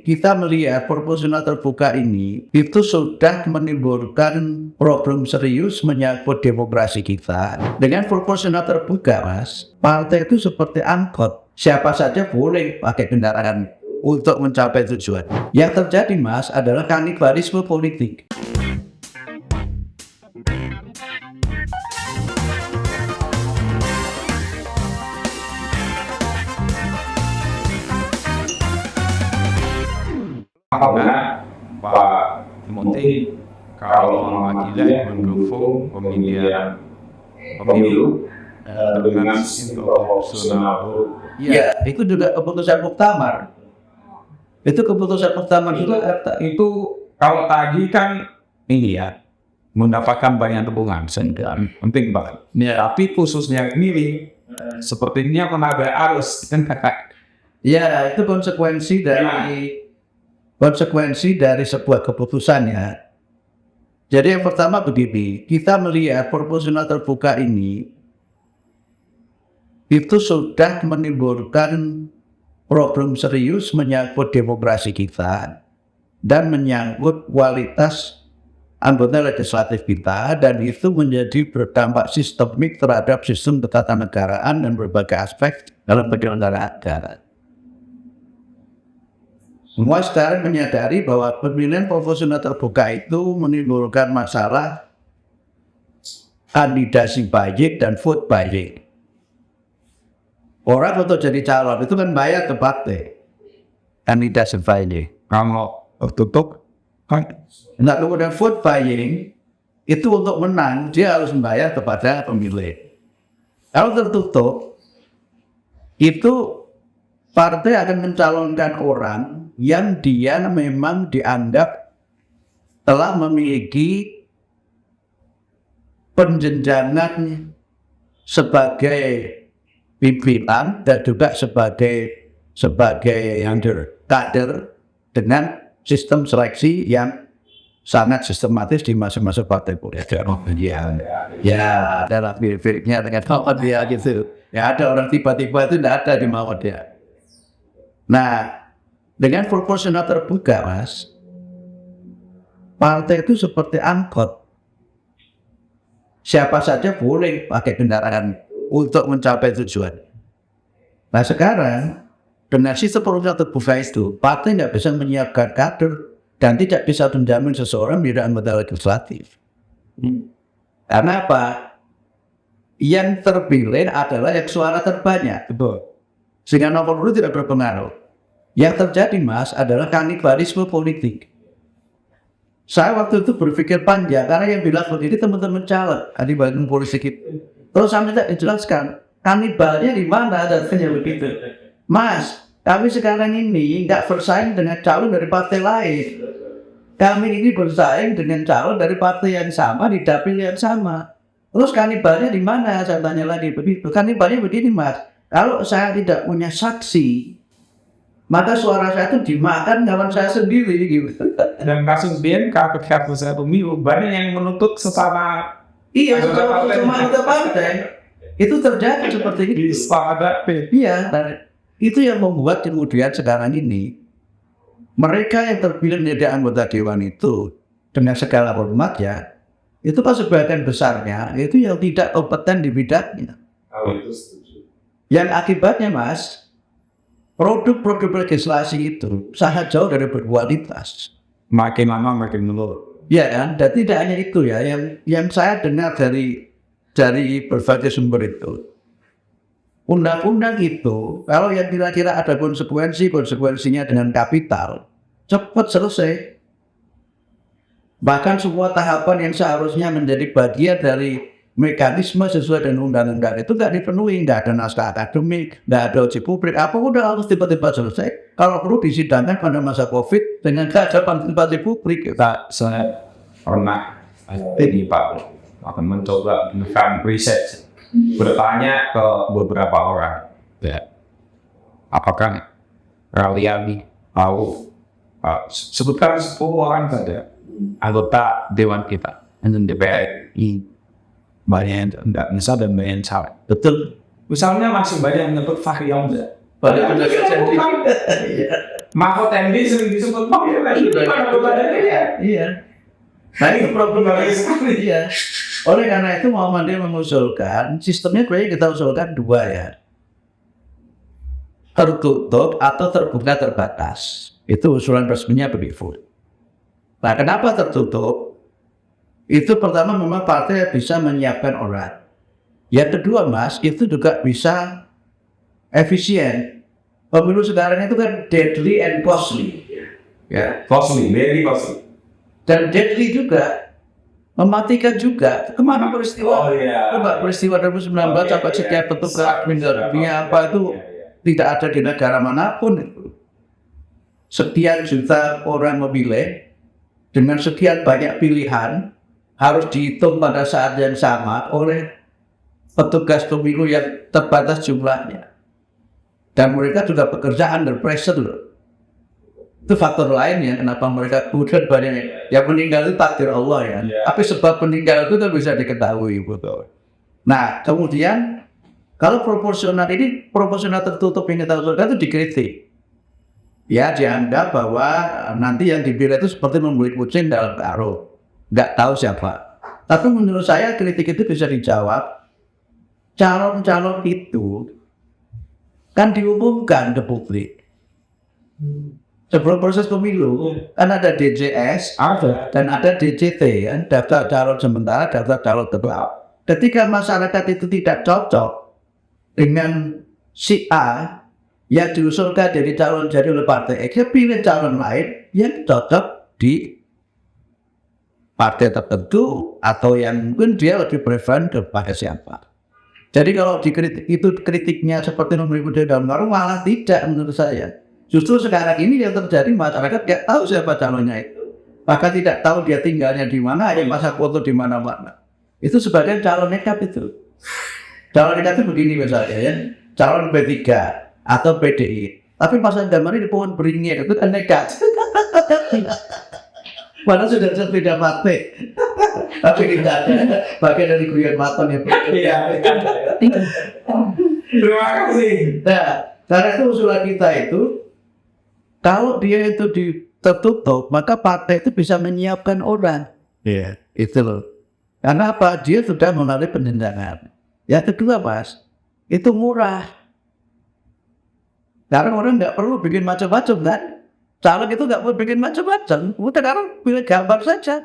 kita melihat proporsional terbuka ini itu sudah menimbulkan problem serius menyangkut demokrasi kita. Dengan proporsional terbuka, Mas, partai itu seperti angkot. Siapa saja boleh pakai kendaraan untuk mencapai tujuan. Yang terjadi, Mas, adalah kanibalisme politik. Karena Pak Timothy kalau mewakili mendukung pemilihan pemilu dengan sistem proporsional. Ya, itu juga keputusan muktamar. Itu keputusan muktamar juga Itu kalau tadi kan ini ya mendapatkan banyak dukungan, penting banget. Ya, tapi khususnya ini sepertinya tenaga arus. Ya, itu konsekuensi dari sebuah keputusan ya. Jadi yang pertama begini, kita melihat proporsional terbuka ini itu sudah menimbulkan problem serius menyangkut demokrasi kita dan menyangkut kualitas anggota legislatif kita, dan itu menjadi berdampak sistemik terhadap sistem ketatanegaraan dan berbagai aspek dalam penyelenggaraan negara. Semua sekarang menyadari bahwa pemilihan proporsional terbuka itu menimbulkan masalah kandidasi buying dan vote buying. Orang untuk jadi calon itu kan bayar ke partai. Kandidasi buying. Kalau tertutup, Nah, kemudian vote buying itu untuk menang dia harus membayar kepada pemilih. Kalau tertutup, itu partai akan mencalonkan orang yang dia memang dianggap telah memiliki penjenjangan sebagai pimpinan dan juga sebagai kader dengan sistem seleksi yang sangat sistematis di masing-masing partai politik. Ya, dalam pilih-pilihnya dengan Muhammadiyah gitu. Ya, ada orang tiba-tiba itu tidak ada di Muhammadiyah. Nah, dengan proporsional terbuka, Mas, partai itu seperti angkot. Siapa saja boleh pakai kendaraan untuk mencapai tujuan. Nah, sekarang dengan sistem proporsional terbuka itu, partai tidak bisa menyiapkan kader dan tidak bisa menjamin seseorang menjadi anggota legislatif. Karena apa? Yang terpilih adalah yang suara terbanyak. betul. Sehingga nomor urut tidak berpengaruh. Yang terjadi, Mas, adalah kanibalisme politik. Saya waktu itu berpikir panjang, karena yang bilang begini teman-teman caleg, kanibalisme politik itu. Terus saya minta dijelaskan, kanibalnya di mana dan begitu. Mas, kami sekarang ini nggak bersaing dengan calon dari partai lain. Kami ini bersaing dengan calon dari partai yang sama, di dapil yang sama. Terus kanibalnya di mana? Saya tanya lagi begitu. Kanibalnya begini, Mas. Kalau saya tidak punya saksi, maka suara saya itu dimakan kawan saya sendiri gitu. Dan kasus BNK ketika saya pemilu banyak yang menuntut sesama. Iya, sama anggota partai. Itu terjadi seperti itu. Iya, itu yang membuat kemudian sekarang ini mereka yang terpilih menjadi anggota dewan itu dengan segala hormat ya, itu pas sebagian besarnya itu yang tidak kompeten di bidangnya. Yang akibatnya, Mas, produk-produk legislasi itu sangat jauh dari berkualitas. Makin lama makin menurun. Ya kan, dan tidak hanya itu ya, yang saya dengar dari berbagai sumber itu, undang-undang itu kalau yang kira-kira ada konsekuensinya dengan kapital, cepat selesai. Bahkan semua tahapan yang seharusnya menjadi bagian dari mekanisme sesuai dengan undang-undang itu nggak dipenuhi, nggak ada naskah akademik, nggak ada uji publik, apa udah harus tiba-tiba selesai. Kalau perlu disidangkan pada masa COVID dengan partisipasi publik. Saya pernah ini Pak akan mencoba melakukan riset, bertanya ke beberapa orang, ya, apakah kalian tahu sebutkan 10 orang saja anggota dewan kita, dan DPR banyak enggak misal dan banyak caleg. Betul. Misalnya masih banyak yang menyebut Fahri Hamzah. Pada Mahfud MD sering disebut Mahfud MD pada badannya ya. Iya. Nah itu problemnya sekali ya. Oleh karena itu Muhammadiyah mengusulkan sistemnya kayaknya kita usulkan dua ya. Tertutup atau terbuka terbatas. Itu usulan resminya begitu. Nah kenapa tertutup? Itu pertama memang partai bisa menyiapkan orang. Yang kedua Mas, itu juga bisa efisien. Pemilu sekarang itu kan deadly and costly. Ya, Costly, very costly. dan deadly juga, mematikan juga. Kemana peristiwa? Oh, iya. Coba peristiwa 2019 sampai setiap petugas dunia apa itu tidak ada di negara manapun itu. Sekian juta orang memilih dengan sekian banyak pilihan harus dihitung pada saat yang sama oleh petugas pemilu yang terbatas jumlahnya. Dan mereka juga bekerja under pressure loh. Itu faktor lainnya kenapa mereka kemudian banyak yang meninggal itu takdir Allah ya. Tapi sebab meninggal itu kan bisa diketahui betul. Nah kemudian kalau proporsional tertutup yang kita usulkan itu dikritik. Ya dianggap bahwa nanti yang dipilih itu seperti membeli kucing dalam karung, nggak tahu siapa. Tapi menurut saya kritik itu bisa dijawab. Calon-calon itu kan diumumkan ke publik. Sebelum proses pemilu kan ada DJS dan ada DCT kan, daftar calon sementara, daftar calon tetap. Ketika masyarakat itu tidak cocok dengan si A yang diusulkan dari calon jadi oleh partai X, pilih calon lain yang cocok di partai tertentu atau yang mungkin dia lebih prefer kepada siapa. Jadi kalau dikritik itu kritiknya seperti memberi kuda dalam karung, malah tidak menurut saya. Justru sekarang ini yang terjadi masyarakat tidak tahu siapa calonnya itu, bahkan tidak tahu dia tinggalnya di mana, ada pasang foto di mana-mana. Itu sebagai calon nekat itu. Calon nekat itu begini misalnya ya, calon P3 atau PDI, tapi pasang gambarnya di pohon beringin itu kan nekat. Padahal sudah beda partai, tapi tidak ada bagian dari guyon maton ya. Iya. Terima kasih. Nah, karena itu usulan kita itu, kalau dia itu tertutup, maka partai itu bisa menyiapkan orang. Iya, itu loh. Karena apa? Dia sudah melalui penjenjangan. Yang kedua, Mas, itu murah. Karena orang nggak perlu bikin macam-macam kan? Caleg itu nggak perlu bikin macam-macam. Udah sekarang pilih gambar saja.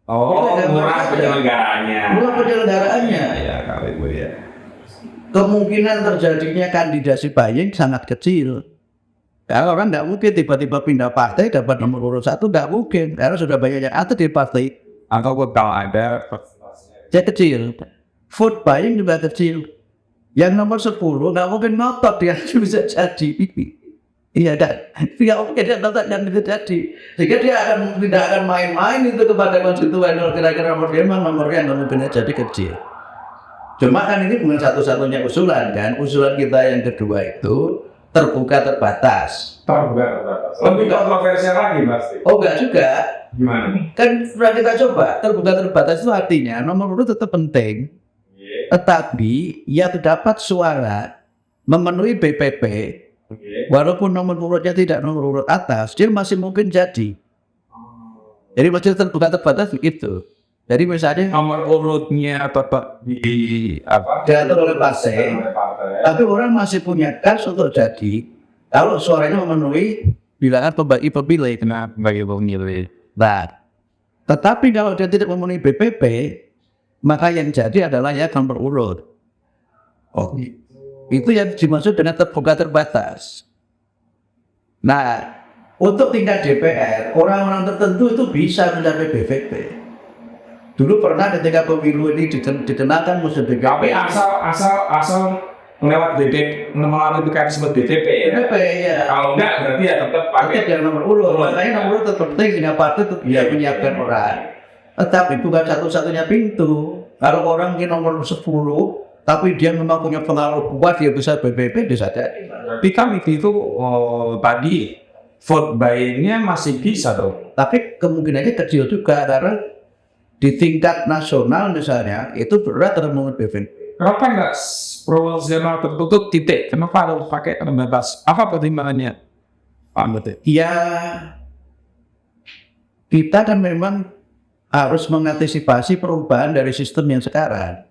Oh, murah penyelenggaraannya. Murah penyelenggaraannya. Ya, kalau itu ya. Kemungkinan terjadinya kandidasi buying sangat kecil. Kalau orang nggak mungkin tiba-tiba pindah partai dapat nomor urut 1, nggak mungkin. Karena sudah banyak yang ada di partai. Atau kalau ada Jadi kecil. Vote buying juga kecil. Yang nomor 10 nggak mungkin ngotot dia bisa jadi. Iya kan? Tidak mungkin dia ngotot yang bisa jadi. Sehingga dia tidak akan main-main itu kepada konstituen. Kira-kira nomornya benar jadi kecil. Cuma kan ini bukan satu-satunya usulan kan. Usulan kita yang kedua itu terbuka terbatas. Lebih kontroversial lagi pasti. Oh enggak juga. Gimana nih? Kan sudah kita coba. Terbuka terbatas itu artinya nomor urut tetap penting. Tetapi ia terdapat suara memenuhi BPP. Walaupun nomor urutnya tidak nomor urut atas, dia masih mungkin jadi. Jadi masih terbuka terbatas begitu. Jadi misalnya Nomor urutnya tetap di apa? diatur oleh partai, tapi orang masih punya kas untuk jadi kalau suaranya memenuhi bilangan pembagi pemilih. Kenapa bagi pemilih? Nah, tetapi kalau dia tidak memenuhi BPP, maka yang jadi adalah ya nomor urut. Oh, itu yang dimaksud dengan terbuka terbatas. Nah, untuk tingkat DPR, orang-orang tertentu itu bisa mencapai BPP. Dulu pernah ketika pemilu ini dikenakan musuh BPP. Tapi asal lewat DPP, melalui mekanisme DPP ya. BPP ya. Kalau enggak berarti ya tetap pakai Paket yang nomor urut. Makanya nomor urut tetap penting sehingga partai itu bisa menyiapkan orang. Tetapi bukan satu-satunya pintu. Kalau orang ini nomor 10, tapi dia memang punya pengaruh kuat, dia bisa BPP bisa jadi. Tapi kan itu tadi vote buying-nya masih bisa dong. Tapi kemungkinannya kecil juga karena di tingkat nasional misalnya itu berat terhadap BPP. Kenapa enggak proporsional tertutup titik? Kenapa harus pakai terbatas? Apa pertimbangannya? Ya, kita kan memang harus mengantisipasi perubahan dari sistem yang sekarang.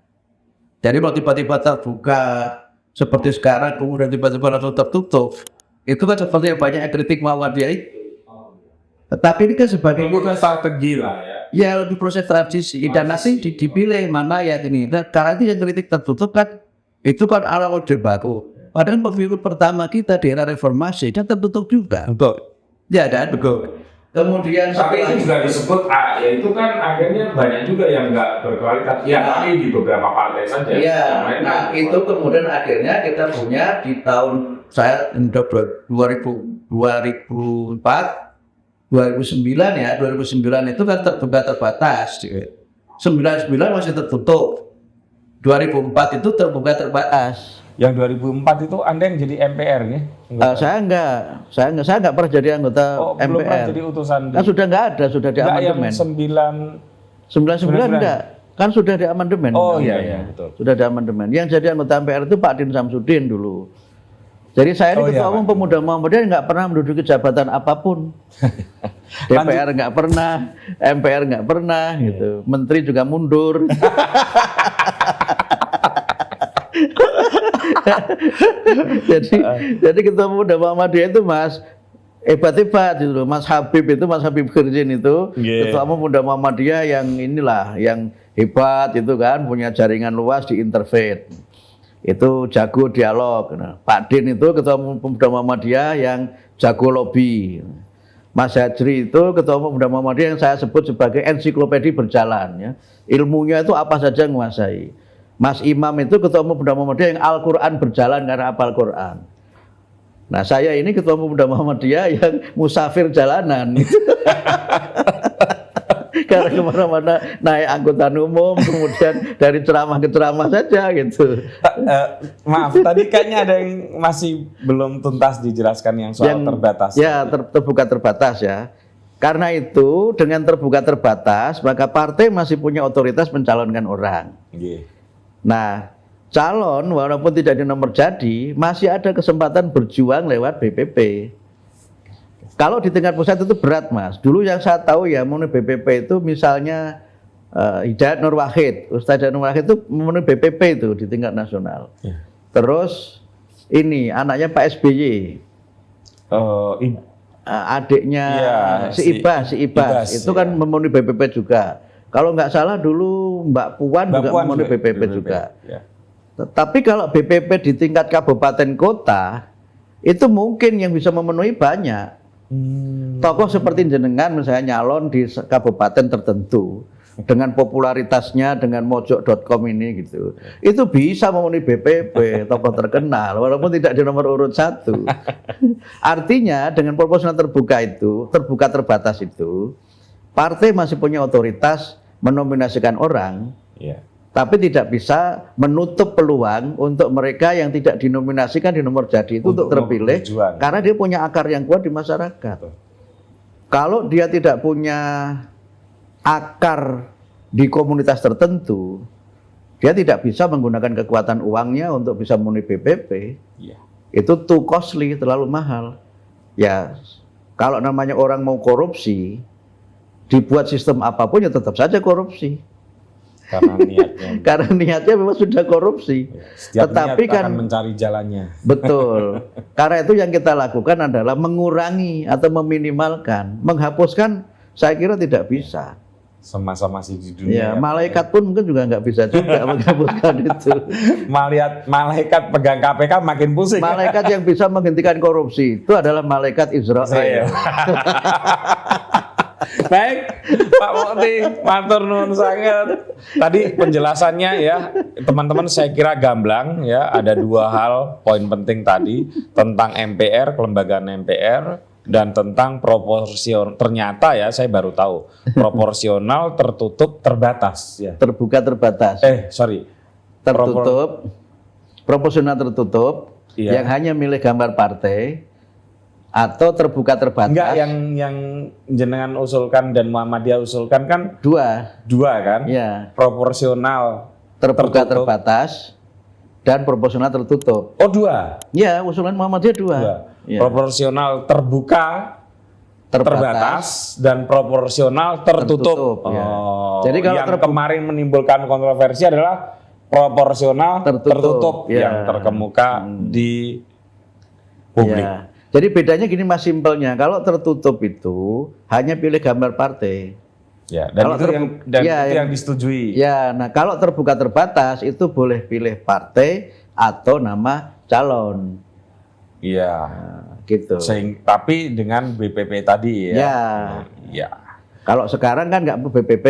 Jadi kalau tiba-tiba terbuka seperti sekarang, kemudian tiba-tiba langsung tertutup, itu kan seperti yang banyak yang kritik Muhammadiyah itu. Tetapi ini kan sebagai bukan strategi lah ya. lebih proses transisi dan nanti dipilih mana yang ini. Nah, karena itu yang kritik tertutup kan, itu kan ala orde baru. Padahal pemilu pertama kita di era reformasi kan tertutup juga. Betul. Ya dan betul. Kemudian Tapi itu juga disebut, ya itu kan akhirnya banyak juga yang nggak berkualitas. Ya, tapi di beberapa partai saja. Iya, nah itu kemudian akhirnya kita punya di tahun saya 2004, 2009 ya, 2009 itu kan terbuka terbatas. 99 masih tertutup. 2004 itu terbuka terbatas. Yang 2004 itu Anda yang jadi MPR ya? Saya enggak pernah jadi anggota MPR. Belum pernah jadi utusan. Kan sudah enggak ada, sudah di amandemen. Yang 99 enggak. Kan sudah di amandemen. Oh iya betul. Sudah di amandemen. Yang jadi anggota MPR itu Pak Din Samsudin dulu. Jadi saya ini ketua umum pemuda Muhammadiyah nggak pernah menduduki jabatan apapun. DPR nggak pernah, MPR nggak pernah, gitu. Menteri juga mundur. jadi ketua pemuda Muhammadiyah itu Mas hebat gitu loh. Mas Habib Khirzin itu ketua umum pemuda Muhammadiyah yang inilah yang hebat itu kan, punya jaringan luas di interfaith. Itu jago dialog. Nah, Pak Din itu ketua umum pemuda Muhammadiyah yang jago lobby. Mas Hajri itu ketua umum pemuda Muhammadiyah yang saya sebut sebagai ensiklopedi berjalan ya. Ilmunya itu apa saja menguasai. Mas Imam itu ketua umum pemuda Muhammadiyah yang Al-Qur'an berjalan karena hafal Qur'an. Nah, saya ini ketua umum pemuda Muhammadiyah yang musafir jalanan. Karena kemana-mana naik angkutan umum, kemudian dari ceramah ke ceramah saja gitu. Maaf, tadi kayaknya ada yang masih belum tuntas dijelaskan yang soal terbatas. Ya, terbuka terbatas ya. Karena itu dengan terbuka terbatas, maka partai masih punya otoritas mencalonkan orang. Nah, calon walaupun tidak di nomor jadi, masih ada kesempatan berjuang lewat BPP. Kalau di tingkat pusat itu berat Mas. Dulu yang saya tahu ya memenuhi BPP itu misalnya Hidayat Nur Wahid. Ustaz Hidayat Nur Wahid itu memenuhi BPP itu di tingkat nasional. Terus ini anaknya Pak SBY. Adiknya si Ibas itu kan memenuhi BPP juga. Kalau nggak salah dulu Mbak Puan juga memenuhi BPP juga. Tapi kalau BPP di tingkat kabupaten kota itu mungkin yang bisa memenuhi banyak. Tokoh seperti jenengan misalnya nyalon di kabupaten tertentu dengan popularitasnya dengan mojok.com ini gitu, itu bisa memenuhi BPP, tokoh terkenal walaupun tidak di nomor urut 1. Artinya dengan proporsional terbuka itu, terbuka terbatas itu, partai masih punya otoritas menominasikan orang, tapi tidak bisa menutup peluang untuk mereka yang tidak dinominasikan di nomor jadi itu untuk terpilih karena dia punya akar yang kuat di masyarakat. Kalau dia tidak punya akar di komunitas tertentu, dia tidak bisa menggunakan kekuatan uangnya untuk bisa memenuhi BPP. Itu too costly, terlalu mahal. Ya, kalau namanya orang mau korupsi, dibuat sistem apapun ya tetap saja korupsi. Karena niatnya memang sudah korupsi. Tetapi kan akan mencari jalannya. Betul. Karena itu yang kita lakukan adalah mengurangi atau meminimalkan, menghapuskan. Saya kira tidak bisa. Semasa masih di dunia. Ya, malaikat pun mungkin juga nggak bisa juga menghapuskan itu. Malaikat pegang KPK makin pusing. Malaikat yang bisa menghentikan korupsi itu adalah malaikat Israel. Baik, Pak Mukti, matur nuwun sangat. Tadi penjelasannya ya, teman-teman saya kira gamblang ya. Ada 2 hal poin penting tadi tentang MPR, kelembagaan MPR, dan tentang proporsional. Ternyata ya, saya baru tahu proporsional, tertutup, terbatas. Ya. Terbuka terbatas. Tertutup, proporsional tertutup, yang hanya milih gambar partai. Atau terbuka terbatas. Enggak, yang jenengan usulkan dan Muhammadiyah usulkan kan 2 kan? Ya. Proporsional terbuka terbatas dan proporsional tertutup. Oh 2? Ya, usulan Muhammadiyah 2. Ya. Proporsional terbuka, terbatas, dan proporsional tertutup. Ya. Oh, Jadi kalau yang kemarin menimbulkan kontroversi adalah proporsional tertutup ya. yang terkemuka di publik. Ya. Jadi bedanya gini Mas, simpelnya kalau tertutup itu hanya pilih gambar partai. Ya, dan Kalau itu yang disetujui. Ya, nah kalau terbuka terbatas itu boleh pilih partai atau nama calon. Iya. Nah, gitu. Tapi dengan BPP tadi ya. Ya. Ya. Kalau sekarang kan nggak perlu BPP.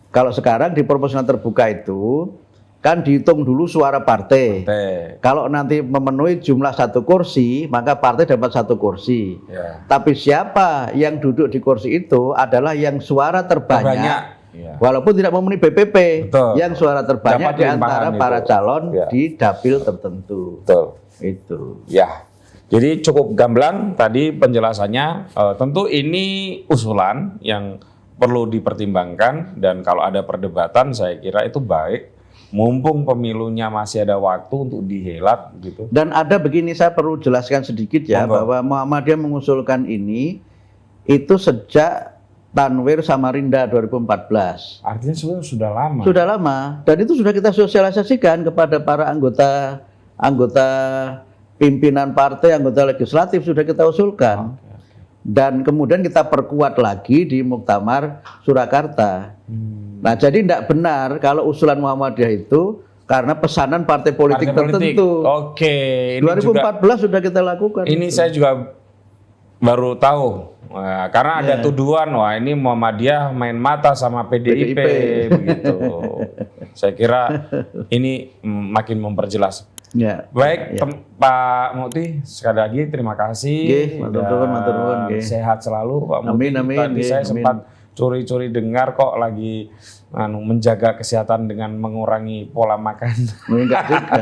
Kalau sekarang di proporsional terbuka itu kan dihitung dulu suara partai. Kalau nanti memenuhi jumlah 1 kursi, maka partai dapat 1 kursi. Ya. Tapi siapa yang duduk di kursi itu adalah yang suara terbanyak. Ya. Walaupun tidak memenuhi BPP, Betul. yang suara terbanyak Dapat di antara limpahan para itu. calon Ya. di dapil tertentu. Betul. Itu. Ya. Jadi cukup gamblang tadi penjelasannya. Tentu ini usulan yang perlu dipertimbangkan, dan kalau ada perdebatan saya kira itu baik. Mumpung pemilunya masih ada waktu untuk dihelat gitu. Dan ada begini, saya perlu jelaskan sedikit ya, Monggo. bahwa Muhammadiyah mengusulkan ini itu sejak Tanwir Samarinda 2014. Artinya sebenarnya sudah lama. Sudah lama, dan itu sudah kita sosialisasikan kepada para anggota pimpinan partai, anggota legislatif, sudah kita usulkan. Dan kemudian kita perkuat lagi di Muktamar Surakarta. Nah, jadi tidak benar kalau usulan Muhammadiyah itu karena pesanan partai politik tertentu. Oke, ini 2014 sudah kita lakukan. Ini saya juga baru tahu. Nah, karena ada tuduhan, wah ini Muhammadiyah main mata sama PDIP begitu. Saya kira ini makin memperjelas. Ya. Baik, Pak Mukti, sekali lagi terima kasih. Matur nuwun, nggih. Sehat selalu Pak Mukti. Amin, Tadi saya amin. sempat curi-curi dengar kok lagi menjaga kesehatan dengan mengurangi pola makan. Enggak juga.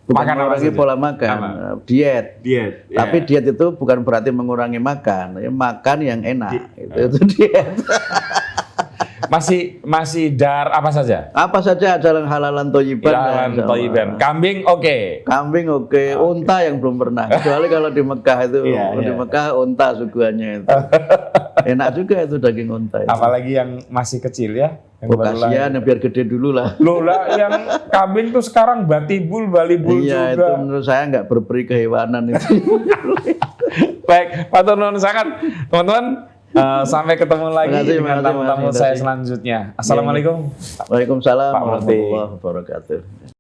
Bukan Makan apa mengurangi saja? pola makan, diet. Diet. Tapi diet itu bukan berarti mengurangi makan, ya makan yang enak. Itu diet. Masih apa saja? Apa saja jalan halalan thayyiban. Jalan thayyiban. Kambing oke. Kambing oke. Unta yang belum pernah. Kecuali kalau di Mekah itu, di Mekah unta suguhannya itu. Enak juga itu daging unta itu. Apalagi yang masih kecil ya. Yang baru lahir. Kasihan ya, biar gede dulu lah. Loh lah, yang kambing tuh sekarang batibul, balibul Iya, juga. itu menurut saya nggak berperi kehewanan itu. Baik, Pak Turnuwun sangat. Teman-teman, sampai ketemu lagi dengan tamu-tamu saya selanjutnya. Assalamualaikum. Waalaikumsalam Pak Mukti. warahmatullahi wabarakatuh.